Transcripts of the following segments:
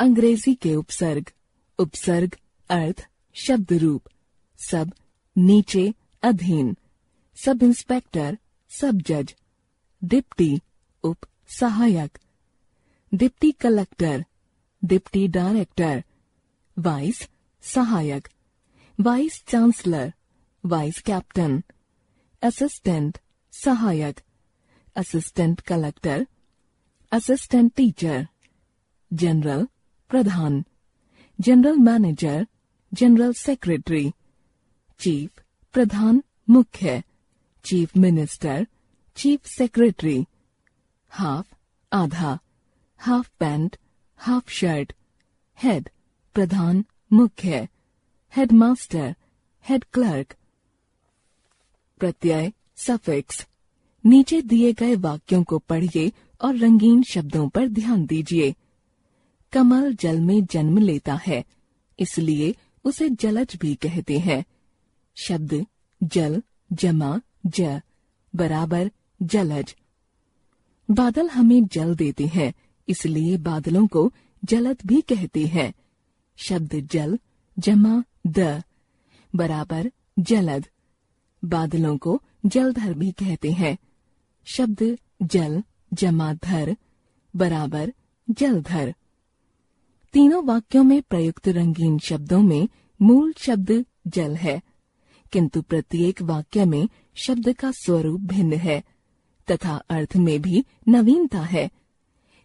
अंग्रेजी के उपसर्ग, उपसर्ग अर्थ शब्द रूप, सब नीचे अधीन, सब इंस्पेक्टर सब जज, डिप्टी उप सहायक, deputy collector, deputy director, vice सहायक, vice chancellor, vice captain, assistant सहायक, assistant collector, assistant teacher, general प्रधान, general manager, general secretary, chief प्रधान मुख्य, chief minister, chief secretary, half आधा, half pant, half shirt, head प्रधान मुख्य, हेडमास्टर, हेड क्लर्क। प्रत्यय suffix. नीचे दिए गए वाक्यों को पढ़िए और रंगीन शब्दों पर ध्यान दीजिए। कमल जल में जन्म लेता है, इसलिए उसे जलज भी कहते हैं। शब्द जल जमा ज बराबर जलज। बादल हमें जल देते हैं, इसलिए बादलों को जलद भी कहते हैं। शब्द जल जमा द बराबर जलद। बादलों को जलधर भी कहते हैं। शब्द जल जमा धर बराबर जलधर। तीनों वाक्यों में प्रयुक्त रंगीन शब्दों में मूल शब्द जल है, किंतु प्रत्येक वाक्य में शब्द का स्वरूप भिन्न है तथा अर्थ में भी नवीनता है।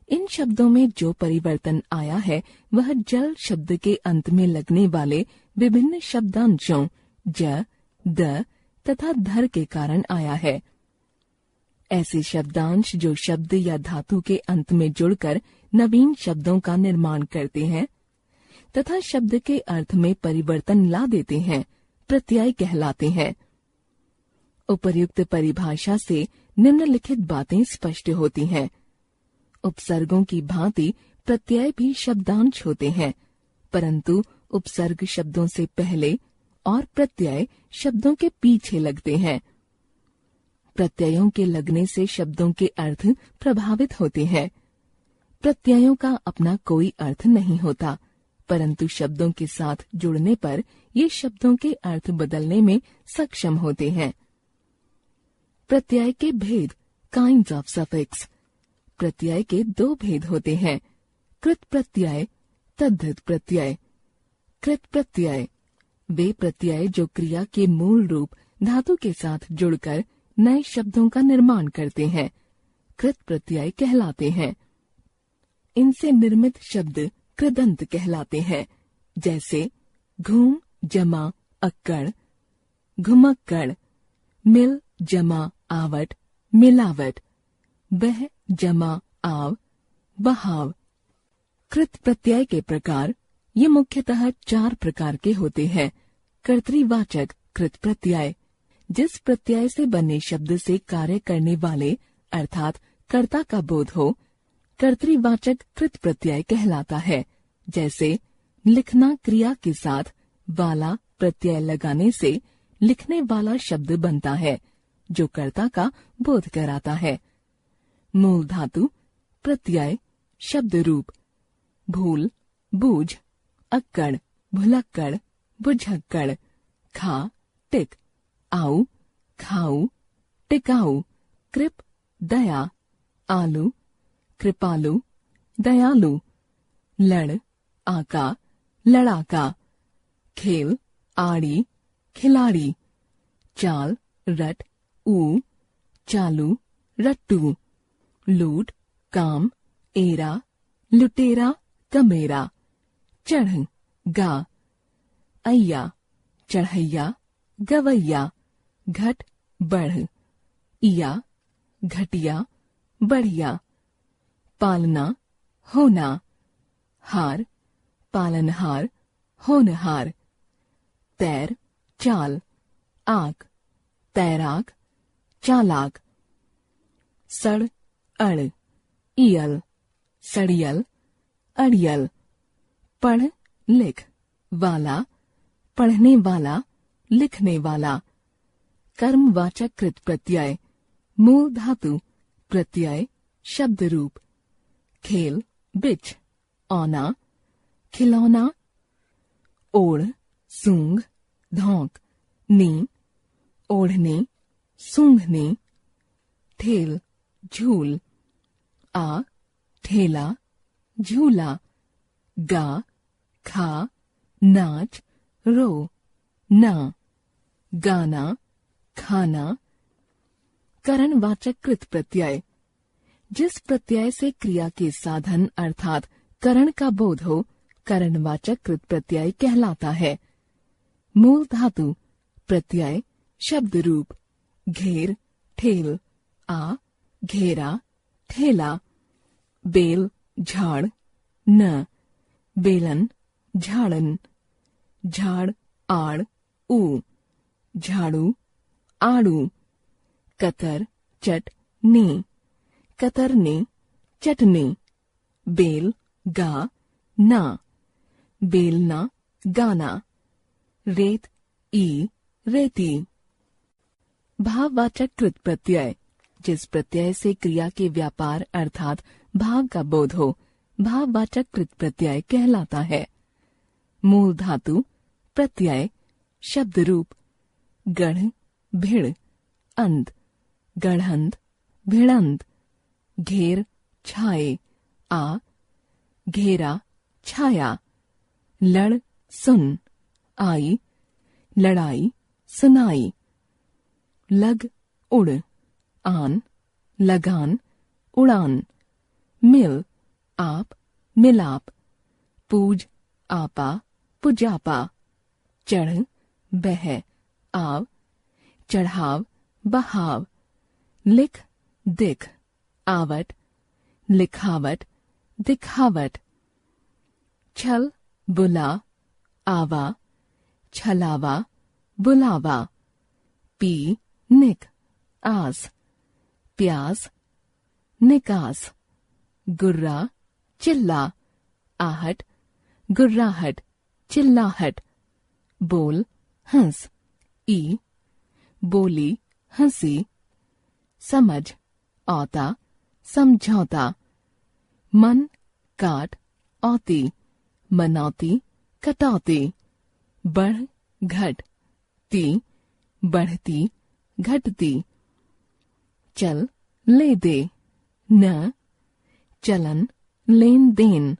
इन शब्दों में जो परिवर्तन आया है वह जल शब्द के अंत में लगने वाले विभिन्न शब्दांशों ज, द तथा धर के कारण आया है। ऐसे शब्दांश जो शब्द या धातु के अंत में जुड़कर नवीन शब्दों का निर्माण करते हैं तथा शब्द के अर्थ में परिवर्तन ला देते हैं, प्रत्यय कहलाते हैं। उपर्युक्त परिभाषा से निम्नलिखित बातें स्पष्ट होती हैं। उपसर्गों की भांति प्रत्यय भी शब्दांश होते हैं, परंतु उपसर्ग शब्दों से पहले और प्रत्यय शब्दों के पीछे लगते हैं। प्रत्ययों के लगने से शब्दों के अर्थ प्रभावित होते हैं। प्रत्ययों का अपना कोई अर्थ नहीं होता, परंतु शब्दों के साथ जुड़ने पर ये शब्दों के अर्थ बदलने में सक्षम होते हैं। प्रत्यय के भेद काइंड्स ऑफ सफिक्स। प्रत्यय के दो भेद होते हैं, कृत प्रत्यय, तद्धित प्रत्यय। कृत प्रत्यय वे प्रत्यय जो क्रिया के मूल रूप धातु के साथ जुड़कर नए शब्दों का निर्माण करते हैं, कृत प्रत्यय कहलाते हैं। इनसे निर्मित शब्द कृदंत कहलाते हैं, जैसे घूम जमा अक्कड़, घुमक्कड़, मिल जमा आवट, मिलावट, बह जमा आव, बहाव। कृत प्रत्यय के प्रकार ये मुख्यतः 4 प्रकार के होते हैं। कर्तृवाचक कृत प्रत्यय, जिस प्रत्यय से बने शब्द से कार्य करने वाले अर्थात कर्ता का बोध हो, कर्तृवाचक कृत प्रत्यय कहलाता है। जैसे लिखना क्रिया के साथ वाला प्रत्यय लगाने से लिखने वाला शब्द बनता है, जो कर्ता का बोध कराता है। मूल धातु प्रत्यय शब्द रूप भूल, बूझ, अक्कड़, भुलक्कड़, बुझक्कड़, खा, टिक, आऊ, खाऊ, टिकाऊ, कृप, दया, आलू, कृपालु, दयालु, लड़, आका, लड़ाका, खेल, आड़ी, खिलाड़ी, चाल, रट, ऊ, चालू, रट्टू, लूट, काम, एरा, लुटेरा, कमेरा, चढ़, गा, अय्या, चढ़ैया, गवैया, घट, बढ़, इया, घटिया, बढ़िया, पालना, होना, हार, पालनहार, होनहार, तैर, चाल, आक, तैराक, चालाक, सड़, अड़, इयल, सड़ियल, अड़ियल, पढ़, लिख, वाला, पढ़ने वाला, लिखने वाला। कर्मवाचक कृत प्रत्यय मूल धातु प्रत्यय शब्द रूप खेल, बिच, औना, खिलौना, ओढ़, सूंघ, धौंक, नी, ओढ़ने, सूंघने, ठेल, झूल, आ, ठेला, झूला, गा, खा, नाच, रो, ना, गाना, खाना। करणवाचक कृत प्रत्यय। जिस प्रत्यय से क्रिया के साधन अर्थात करण का बोध हो, करणवाचक कृत प्रत्यय कहलाता है। मूल धातु प्रत्यय शब्द रूप घेर, ठेल, आ, घेरा, ठेला, बेल, झाड़, न, बेलन, झाड़न, झाड़, आड़, ऊ, झाड़ू, आड़ू, कतर, चट, ने, कतरने, चटने, बेल, गा, ना, बेलना, गाना, रेत, ई, रेती। भाववाचक कृत प्रत्यय। जिस प्रत्यय से क्रिया के व्यापार अर्थात भाव का बोध हो, भाववाचक कृत प्रत्यय कहलाता है। मूल धातु प्रत्यय शब्द रूप गढ़, भिड़, अंध, गढ़ंद, भिड़ंद, घेर, छाए, आ, घेरा, छाया, लड़, सुन, आई, लड़ाई, सुनाई, लग, उड़, आन, लगान, उड़ान, मिल, आप, मिलाप, पूज, आपा, पुजापा, चढ़, बह, आव, चढ़ाव, बहाव, लिख, दिख, आवट, लिखावट, दिखावट, छल, बुला, आवा, छलावा, बुलावा, पी, निक, आस, प्यास, निकास, गुर्रा, चिल्ला, आहट, गुर्राहट, चिल्लाहट, बोल, हंस, ई, बोली, हंसी, समझ, औता, समझौता, मन, काट, औती, मनौती, कटौती, बढ़, घट, ती, बढ़ती, घटती, चल, ले दे, न, चलन, लेन देन,